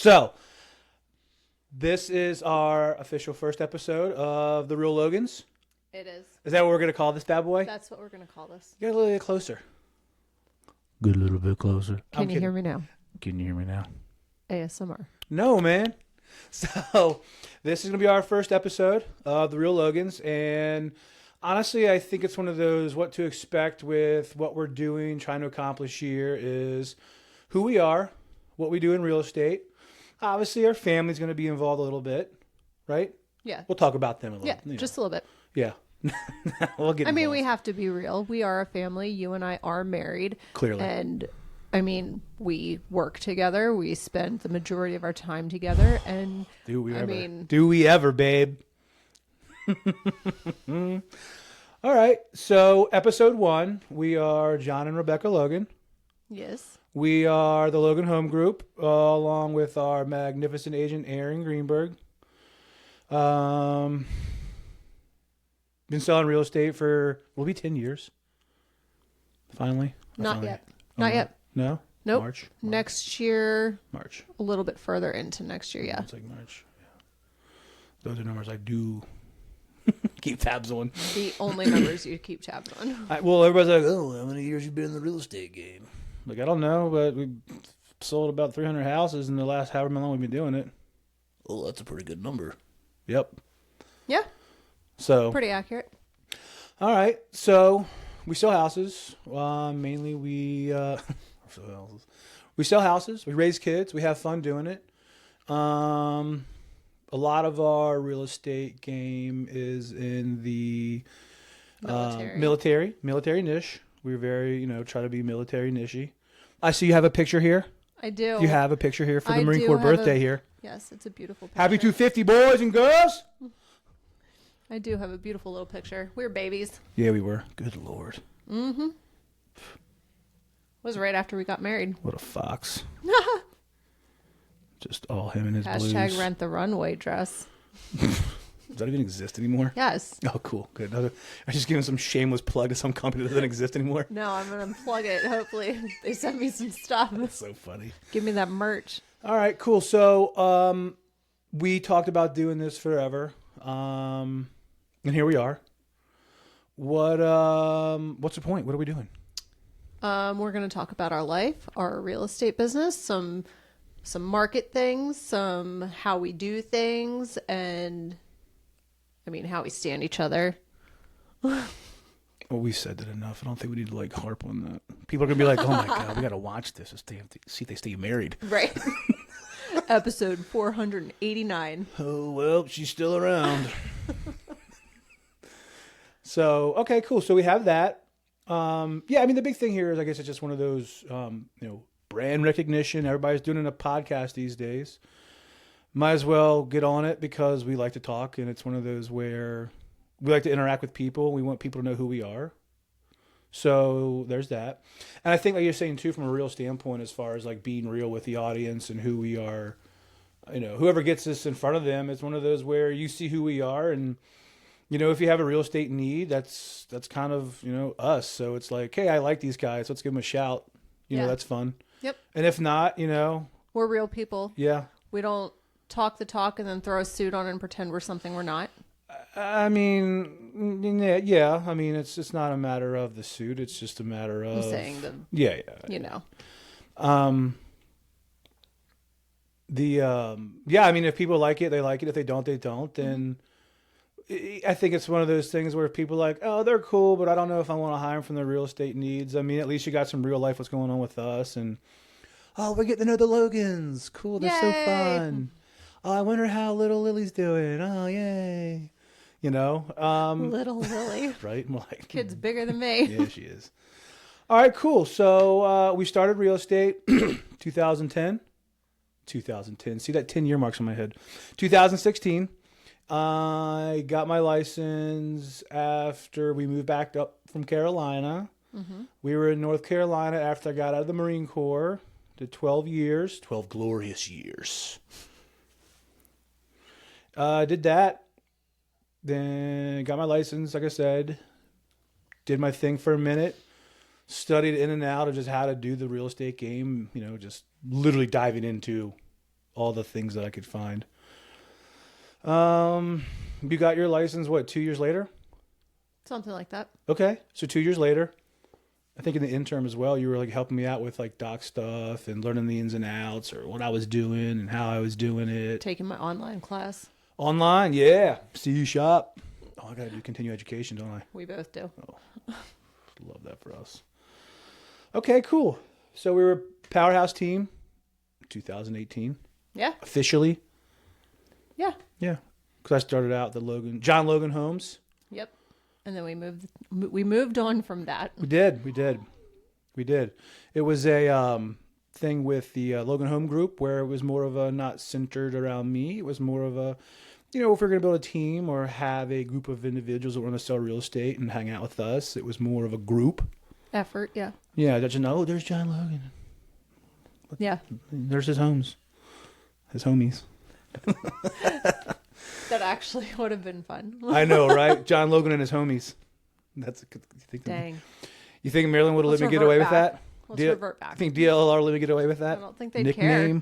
So, this is our official first episode of the Real Logans. It is. Is that what we're going to call this bad boy? That's what we're going to call this. Get a little bit closer. Get a little bit closer. Can you hear me now? Can you hear me now? ASMR. No, man. So, this is going to be our first episode of the Real Logans. And honestly, I think it's one of those what to expect with what we're doing, trying to accomplish here is who we are, what we do in real estate. Obviously, our family's going to be involved a little bit, right? Yeah. We'll talk about them a little. Yeah, just a little bit. Yeah. We'll get I mean, involved. we have to be real. We are a family. You and I are married. Clearly. And, I mean, we work together. We spend the majority of our time together. And, Do we ever? I mean... Do we ever, babe? All right. So, episode 1, we are John and Rebecca Logan. Yes. We are the Logan Home Group, along with our magnificent agent, Aaron Greenberg. Been selling real estate for, will be 10 years. Finally. Not yet. Not yet. No? Nope. March. Next year. March. A little bit further into next year, yeah. It's like March. Yeah. Those are numbers I do keep tabs on. The only numbers you keep tabs on. Well, everybody's like, oh, how many years you been in the real estate game? Like, I don't know, but we sold about 300 houses in the last however long we've been doing it. Oh, that's a pretty good number. Yep. Yeah. So Pretty accurate. All right. So we sell houses. Mainly we we sell houses. We raise kids. We have fun doing it. A lot of our real estate game is in the military niche. We're very, try to be military niche-y. I see you have a picture here. I do. You have a picture here for the I Marine do Corps have birthday here. Yes, it's a beautiful picture. Happy 250, boys and girls. I do have a beautiful little picture. We were babies. Yeah, we were. Good Lord. Mm-hmm. It was right after we got married. What a fox. Just all him and his blues. Hashtag rent the runway dress. Does that even exist anymore? Yes. Oh, cool. Good. I'm just giving some shameless plug to some company that doesn't exist anymore. No, I'm going to plug it. Hopefully they send me some stuff. That's so funny. Give me that merch. All right, cool. So we talked about doing this forever. And here we are. What's the point? What are we doing? We're going to talk about our life, our real estate business, some market things, some how we do things, and I mean how we stand each other. Well, we said that enough. I don't think we need to harp on that. People are gonna be like, "Oh my god, we got to watch this to see if they stay married." Right. Episode 489. Oh well, she's still around. So okay, cool. So we have that. Yeah, I mean the big thing here is I guess it's just one of those brand recognition. Everybody's doing a podcast these days. Might as well get on it because we like to talk, and it's one of those where we like to interact with people. We want people to know who we are. So there's that. And I think like you're saying too, from a real standpoint, as far as being real with the audience and who we are, whoever gets us in front of them, it's one of those where you see who we are. And, if you have a real estate need, that's kind of, us. So it's like, hey, I like these guys. Let's give them a shout. That's fun. Yep. And if not, we're real people. Yeah. We don't talk the talk and then throw a suit on and pretend we're something we're not. I mean, yeah. I mean, it's not a matter of the suit. It's just a matter of... I'm saying the... Yeah. Yeah, I mean, if people like it, they like it. If they don't, they don't. And I think it's one of those things where people are like, oh, they're cool, but I don't know if I want to hire them from their real estate needs. I mean, at least you got some real life what's going on with us. And, oh, we're getting to know the Logans. Cool. They're so fun. Oh, I wonder how little Lily's doing. Oh, yay. Little Lily. Right? Kid's bigger than me. Yeah, she is. All right, cool. So we started real estate 2010. See that 10-year marks on my head. 2016. I got my license after we moved back up from Carolina. Mm-hmm. We were in North Carolina after I got out of the Marine Corps. Did 12 years. 12 glorious years. Did that. Then got my license, like I said. Did my thing for a minute. Studied in and out of just how to do the real estate game. Just literally diving into all the things that I could find. You got your license, what, 2 years later? Something like that. Okay. So 2 years later, I think in the interim as well, you were like helping me out with like doc stuff and learning the ins and outs or what I was doing and how I was doing it. Taking my online class. Online, yeah. C shop. Oh, I got to do continuing education, don't I? We both do. Oh, love that for us. Okay, cool. So we were Powerhouse team 2018. Yeah. Officially. Yeah. Yeah. Because I started out John Logan Homes. Yep. And then we moved on from that. We did. It was a thing with the Logan Home Group where it was more of a not centered around me. It was more of a, if we're going to build a team or have a group of individuals that want to sell real estate and hang out with us, it was more of a group Effort, yeah. Yeah, there's John Logan. Yeah. There's his homes, his homies. That actually would have been fun. I know, right? John Logan and his homies. That's a good. Dang. You think Maryland would have let me get away with that? Let's revert back. You think DLR let me get away with that? I don't think they'd Nickname?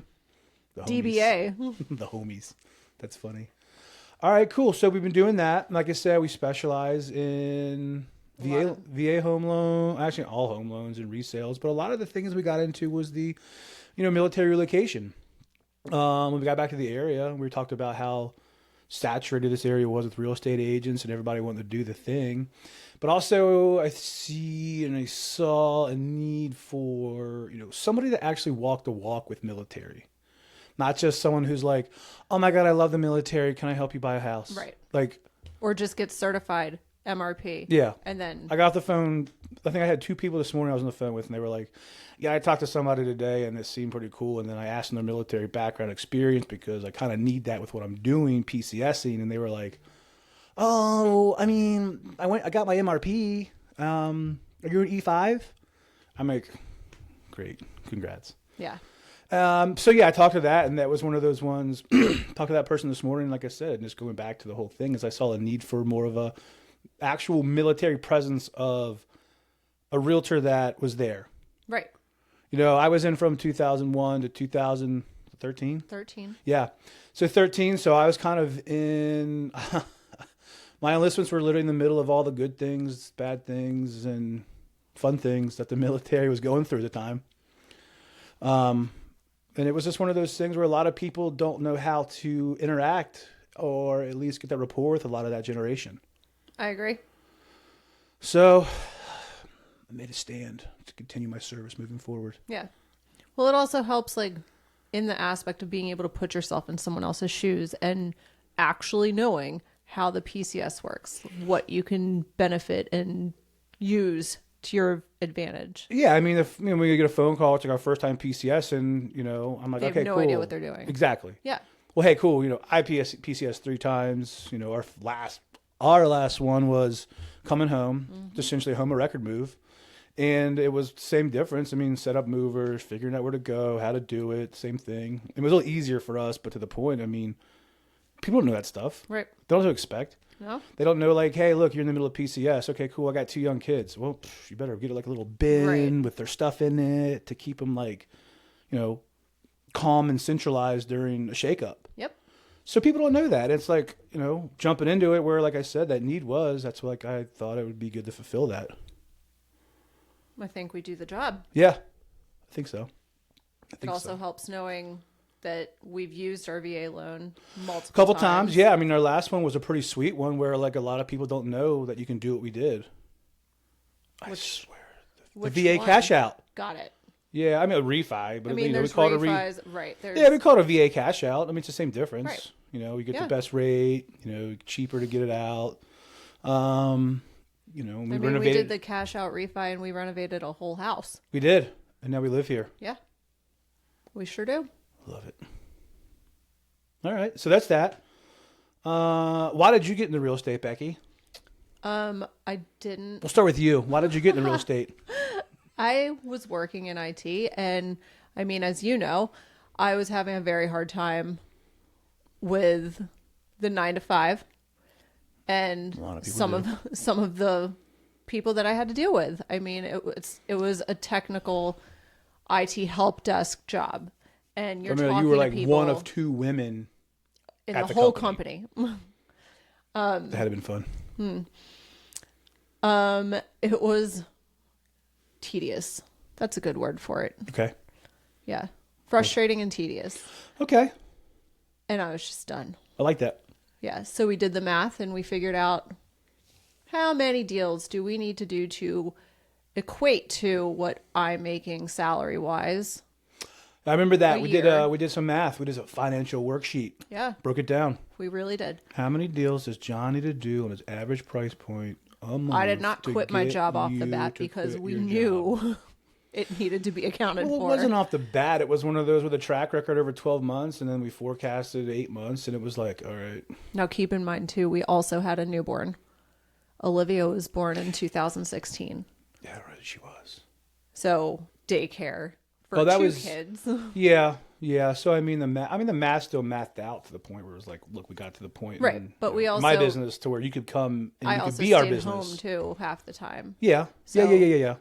care. DBA. The homies. That's funny. All right, cool. So we've been doing that. Like I said, we specialize in VA home loan, actually all home loans and resales. But a lot of the things we got into was the, military relocation. When we got back to the area, we talked about how saturated this area was with real estate agents and everybody wanted to do the thing. But also I saw a need for, somebody that actually walked the walk with military. Not just someone who's like, oh my God, I love the military. Can I help you buy a house? Right. Or just get certified MRP. Yeah. And then I got off the phone. I think I had 2 people this morning I was on the phone with, and they were like, yeah, I talked to somebody today and it seemed pretty cool. And then I asked them their military background experience because I kind of need that with what I'm doing, PCSing. And they were like, oh, I got my MRP. Are you an E5? I'm like, great. Congrats. Yeah. I talked to that, and that was one of those ones. Talked to that person this morning, like I said, and just going back to the whole thing, is I saw a need for more of a actual military presence of a realtor that was there. Right. I was in from 2001 to 2013. 13. Yeah. So 13. So I was kind of in, my enlistments were literally in the middle of all the good things, bad things, and fun things that the military was going through at the time. And it was just one of those things where a lot of people don't know how to interact or at least get that rapport with a lot of that generation. I agree. So I made a stand to continue my service moving forward. Yeah. Well, it also helps in the aspect of being able to put yourself in someone else's shoes and actually knowing how the PCS works, what you can benefit and use to your advantage. Yeah, if we get a phone call, it's like our first time PCS, and I'm like, they okay, have no cool. idea what they're doing. Exactly. Yeah. Well, hey, cool. I PCS 3 times. Our last one was coming home, essentially a home of record move, and it was same difference. Set up movers, figuring out where to go, how to do it, same thing. It was a little easier for us, but to the point. People don't know that stuff. Right. They don't know what to expect. No. They don't know, hey, look, you're in the middle of PCS. Okay, cool. I got 2 young kids. Well, you better get a little bin with their stuff in it to keep them calm and centralized during a shakeup. Yep. So people don't know that. It's jumping into it where, like I said, that need was. That's I thought it would be good to fulfill that. I think we do the job. Yeah, I think so. It also helps knowing that we've used our VA loan multiple couple times. Yeah, our last one was a pretty sweet one where a lot of people don't know that you can do what we did. I swear. The VA one? Cash out. Got it. Yeah, a refi, but we there's call refis, it right? We call it a VA cash out. It's the same difference. Right. You get the best rate. Cheaper to get it out. We renovated. We did the cash out refi, and we renovated a whole house. We did, and now we live here. Yeah, we sure do. Love it. All right, so that's that. Why did you get into real estate, Becky? I didn't. We'll start with you. Why did you get into real estate? I was working in IT, and as you know, I was having a very hard time with the 9 to 5, and some of the people that I had to deal with. It was a technical IT help desk job, And you're I mean, talking you were to like people one of two women in at the the whole company. company. That had been fun. It was tedious. That's a good word for it. Okay. Yeah. Frustrating and tedious. Okay. And I was just done. I like that. Yeah. So we did the math and we figured out how many deals do we need to do to equate to what I'm making salary wise. I remember that. A We year. did some math. We did a financial worksheet. Yeah. Broke it down. We really did. How many deals does John need to do on his average price point a month? I did not to quit my get job off the you bat to because quit we your job? knew it needed to be accounted Well, it for. wasn't off the bat. It was one of those with a track record over 12 months, and then we forecasted 8 months, and it was like, all right. Now keep in mind too, we also had a newborn. Olivia was born in 2016. Yeah, right, she was. So daycare for Oh, that two was- kids. Yeah. So I mean, the math still mathed out to the point where it was like, look, we got to the point. Right, in, but we my also- business to where you could come and I you could also be our stayed business. home too half the time. Yeah. So- Yeah.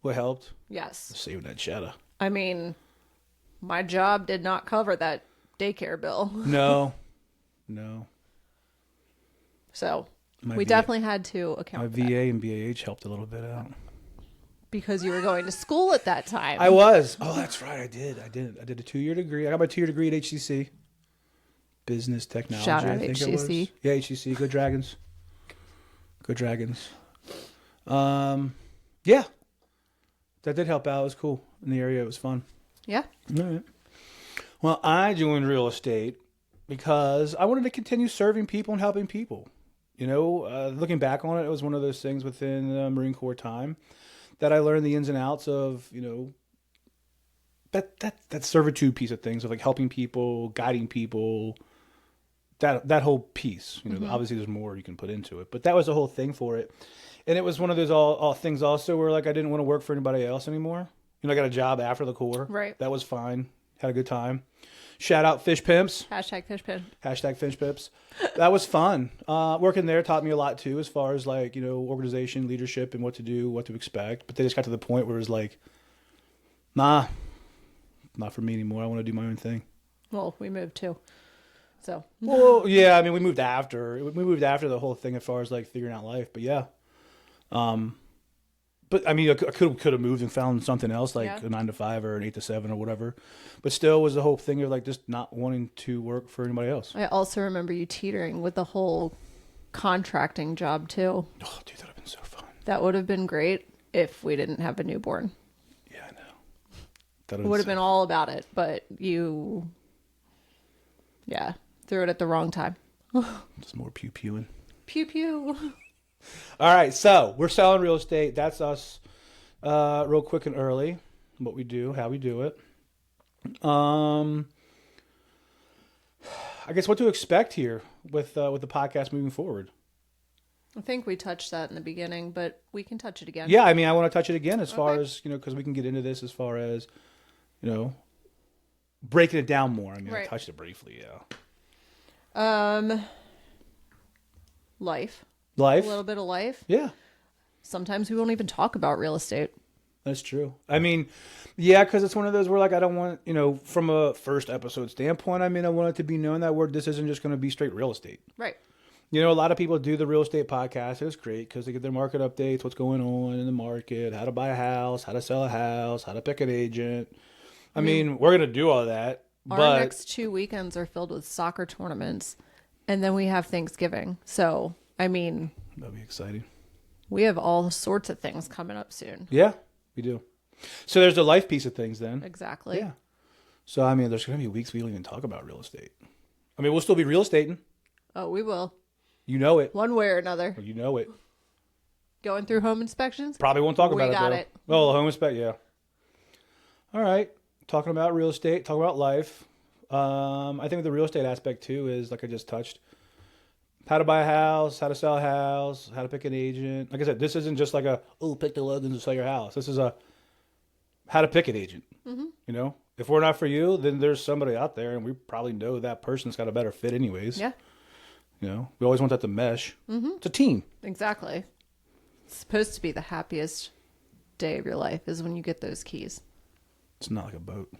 What helped? Yes. Save that cheddar. I mean, my job did not cover that daycare bill. No. So My we VA definitely had to My account for that VA and BAH helped a little bit out. because you were going to school at that time. I was. Oh, that's right. I did a 2-year degree. I got my 2-year degree at HCC. Business technology, Shout out I think it was. HCC. Yeah, HCC. Good Dragons. Yeah. That did help out. It was cool in the area. It was fun. Yeah. All right. Well, I joined real estate because I wanted to continue serving people and helping people. You know, looking back on it, it was one of those things within the Marine Corps time that I learned the ins and outs of, you know, that servitude piece of things of like helping people, guiding people, that whole piece. You know, obviously there's more you can put into it, but that was the whole thing for it. And it was one of those all things also where like I didn't want to work for anybody else anymore. You know, I got a job after the Corps. Right. That was fine. Had a good time. Shout out Fish Pimps. Hashtag fish pin. Hashtag Fish Pimps. That was fun. Working there taught me a lot too, as far as like, you know, organization, leadership, and what to do, what to expect. But they just got to the point where it was like, nah, not for me anymore. I want to do my own thing. Well, we moved too. So Well, yeah, I mean, we moved after the whole thing as far as like figuring out life. But yeah, but I mean, I could have moved and found something else like Yeah. a 9 to 5 or an 8 to 7 or whatever. But still, was the whole thing of like just not wanting to work for anybody else. I also remember you teetering with the whole contracting job too. Oh, dude, that'd have been so fun. That would have been great if we didn't have a newborn. Yeah, I know. That It would have been all about it, but you, yeah, threw it at the wrong time. just more pew pewing. Pew pew. All right, so we're selling real estate. That's us, real quick and early. What we do, how we do it. I guess what to expect here with the podcast moving forward. I think we touched that in the beginning, but we can touch it again. Yeah, I mean, I want to touch it again as far Okay. as, you know, because we can get into this as far as, you know, breaking it down more. I mean, I Right. touched it briefly, yeah. Life. Life? A little bit of life. Yeah, Sometimes we won't even talk about real estate. that's true. I mean, yeah, because it's one of those where, like, I don't want, you know, from a first episode standpoint, I mean, I want it to be known that this isn't just going to be straight real estate. Right. You know, a lot of people do the real estate podcast. It's great because they get their market updates, what's going on in the market, how to buy a house, how to sell a house, how to pick an agent. I mean, we're going to do all that. Our But next 2 weekends are filled with soccer tournaments, and then we have Thanksgiving. So, I mean, that'll be exciting. we have all sorts of things coming up soon. Yeah, we do. So there's the life piece of things then. Exactly. Yeah. So, I mean, there's going to be weeks we don't even talk about real estate. I mean, we'll still be real estating. Oh, we will. You know it. One way or another. You know it. Going through home inspections? Probably won't talk We about got it, it. though. Oh, the home inspect, yeah. All right. Talking about real estate, talking about life. I think the real estate aspect, too, is, like I just touched, how to buy a house, how to sell a house, how to pick an agent. Like I said, this isn't just like pick the Logans and sell your house. This is how to pick an agent. Mm-hmm. You know? If we're not for you, then there's somebody out there, and we probably know that person's got a better fit anyways. Yeah, You know? We always want that to mesh. Mm-hmm. It's a team. exactly. It's supposed to be the happiest day of your life is when you get those keys. It's not like a boat.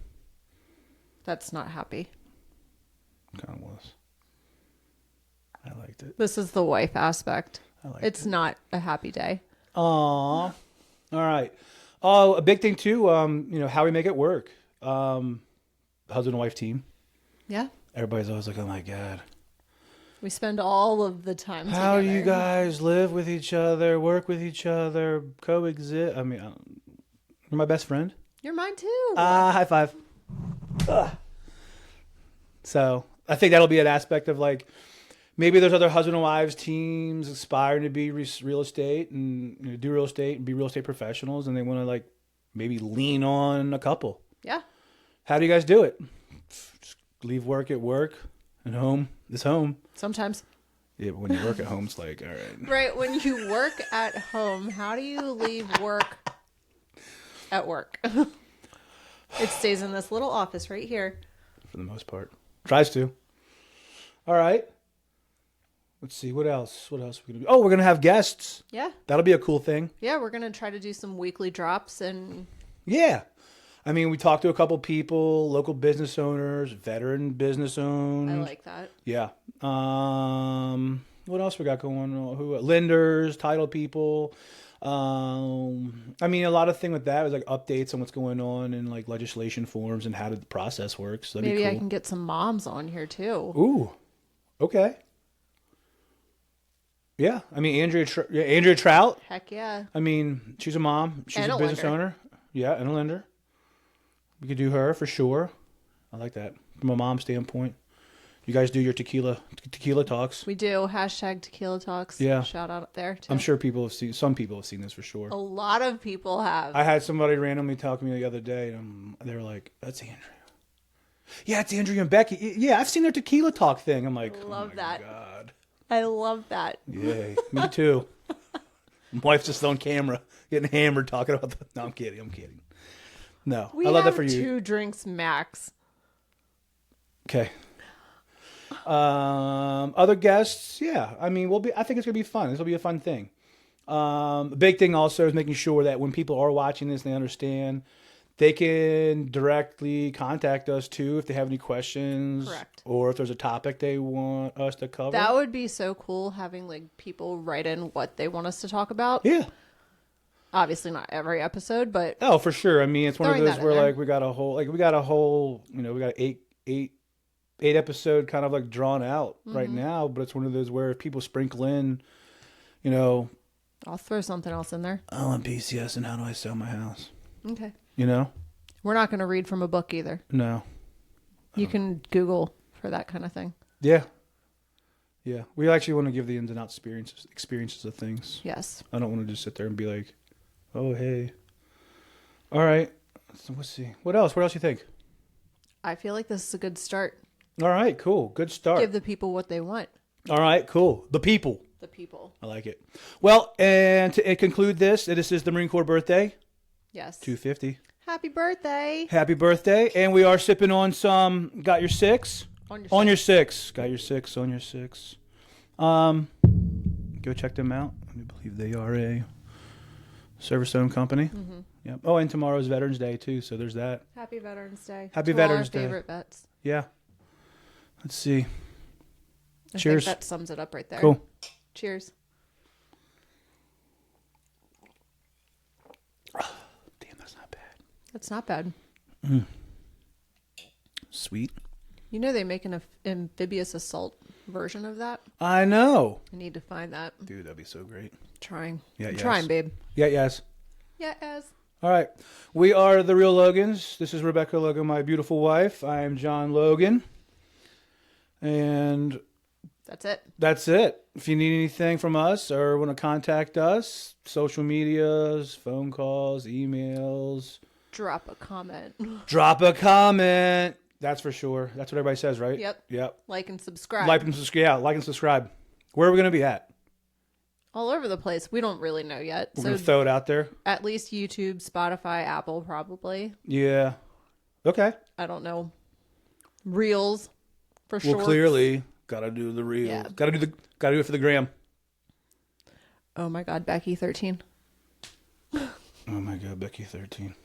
That's not happy. Kind of was. I liked it. This is the wife aspect. I liked It's it. not a happy day. Aw. All right. Oh, a big thing too, how we make it work. Husband and wife team. Yeah. Everybody's always like, oh my God. We spend all of the time How do together. you guys live with each other, work with each other, coexist? I mean, you're my best friend. You're mine too. High five. Ugh. So I think that'll be an aspect of like, maybe there's other husband and wives teams aspiring to be real estate and do real estate and be real estate professionals, and they want to like maybe lean on a couple. Yeah. How do you guys do it? Just leave work at work and home is home. Sometimes. Yeah, but when you work at home, it's like, all right. Right. When you work at home, how do you leave work at work? It stays in this little office right here. For the most part. Tries to. All right. Let's see. What else? What else are we going to do? Oh, we're going to have guests. Yeah. That'll be a cool thing. Yeah, we're going to try to do some weekly drops and... Yeah. I mean, we talked to a couple people, local business owners, veteran business owners. I like that. Yeah. What else we got going on? Who? Lenders, title people. I mean, a lot of thing with that is like updates on what's going on in like legislation forms and how the process works. That'd Maybe be cool. I can get some moms on here too. Ooh. Okay. Yeah. I mean, Andrea Trout. Heck yeah. I mean, she's a mom. She's And a a business lender. owner. Yeah, and a lender. We could do her for sure. I like that from a mom standpoint. You guys do your tequila talks. We do. Hashtag tequila talks. Yeah. Shout out there too. I'm sure some people have seen this for sure. A lot of people have. I had somebody randomly talk to me the other day, and they were like, "That's Andrea." Yeah, it's Andrea and Becky. Yeah, I've seen their tequila talk thing. I'm like, Love oh my that. God. I love that. Yay, me too. My wife's just on camera getting hammered talking about the... No, I'm kidding. No, We I love that have for you. 2 drinks max. Okay. Other guests, yeah. I mean, I think it's gonna be fun. This will be a fun thing. A big thing also is making sure that when people are watching this, they understand they can directly contact us too if they have any questions. Correct. Or if there's a topic they want us to cover. That would be so cool having like people write in what they want us to talk about. Yeah. Obviously not every episode, but Oh, for sure. I mean, it's one of Throwing those that in where there. like we got a whole, we got eight episode kind of like drawn out Mm-hmm. right now, but it's one of those where if people sprinkle in, I'll throw something else in there. oh, I'm PCS and how do I sell my house? Okay. We're not going to read from a book either. No. You can Google for that kind of thing. Yeah. Yeah. We actually want to give the ins and outs experiences of things. Yes. I don't want to just sit there and be like, oh, hey. All right. So let's see. What else? What else you think? I feel like this is a good start. All right. Cool. Good start. Give the people what they want. All right. Cool. The people. The people. I like it. Well, and to conclude this is the Marine Corps birthday. Yes. 250. Happy birthday. Happy birthday. And we are sipping on some Got Your Six. On your six. Got Your Six on your six. Go check them out. I believe they are a service-owned company. Mm-hmm. Yep. Oh, and tomorrow's Veterans Day too, so there's that. Happy Veterans Day. Happy To Veterans all Day. our favorite vets. Yeah. Let's see. I Cheers. think that sums it up right there. Cool. Cheers. Damn, that's not bad. That's not bad. Sweet. You know they make an amphibious assault version of that? I know. I need to find that. Dude, that'd be so great. Trying. Yeah, I'm yes. trying, babe. Yeah, yes. Yeah, as. All right. We are the Real Logans. This is Rebecca Logan, my beautiful wife. I am John Logan. And That's it. that's it. If you need anything from us or want to contact us, social medias, phone calls, emails, Drop a comment. drop a comment. That's for sure. That's what everybody says, right? Yep. Like and subscribe. Like and subscribe. Yeah, like and subscribe. Where are we going to be at? All over the place. We don't really know yet. We're going to throw it out there. At least YouTube, Spotify, Apple, probably. Yeah. Okay. I don't know. Reels, for sure. Well, clearly, got to do the reels. Yeah. Got to do it for the gram. Oh my God, Becky 13. Oh my God, Becky 13.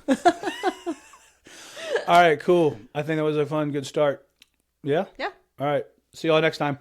All right, cool. I think that was a fun, good start. Yeah? Yeah. All right. See y'all next time.